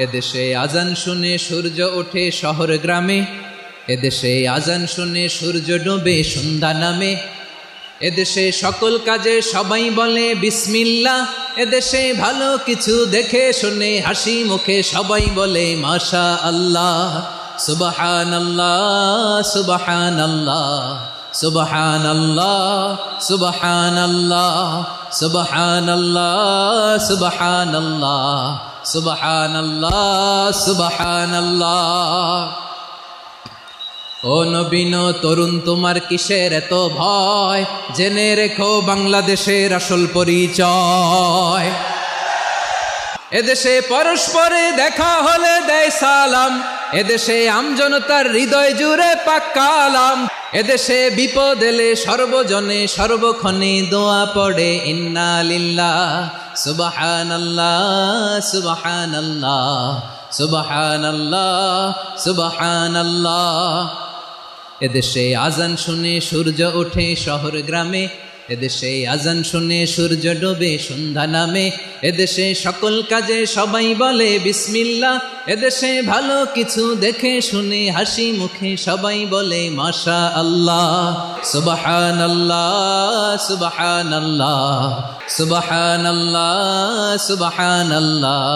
এদেশে আজান শুনে সূর্য ওঠে শহর গ্রামে, এদেশে আজান শুনে সূর্য ডোবে সন্ধ্যা নামে। এদেশে সকল কাজে সবাই বলে বিসমিল্লাহ, এদেশে ভালো কিছু দেখে শুনে হাসি মুখে সবাই বলে মাশা আল্লাহ। সুবহানাল্লাহ সুবহানাল্লাহ সুবহানাল্লাহ সুবহানাল্লাহ সুবহানাল্লাহ সুবহানাল্লাহ সুবহানাল্লাহ সুবহানাল্লাহ। ও নবীন তরুণ তোমার কিসের এত ভয়, জেনে রেখো বাংলাদেশের আসল পরিচয়। এদেশে পরস্পরে দেখা হলে দেয় সালাম, এদেশে আমজনতার হৃদয় জুড়ে পাক্কালাম। এদেশে বিপদ এলে সর্বজনে সর্বক্ষণে দোয়া পড়ে ইন্না লিল্লাহ সুবহানাল্লাহ সুবহানাল্লাহ সুবহানাল্লাহ সুবহানাল্লাহ। এদেশে আজান শুনে সূর্য ওঠে শহর গ্রামে, এদেশে আজান শুনে সূর্য ডোবে সন্ধ্যা নামে। এদেশে সকল কাজে সবাই বলে বিসমিল্লাহ, এদেশে ভালো কিছু দেখে শুনে হাসি মুখে সবাই বলে মাশা আল্লাহ। সুবহানাল্লাহ সুবহানাল্লাহ সুবহানাল্লাহ সুবহানাল্লাহ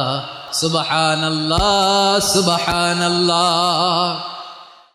সুবহানাল্লাহ সুবহানাল্লাহ।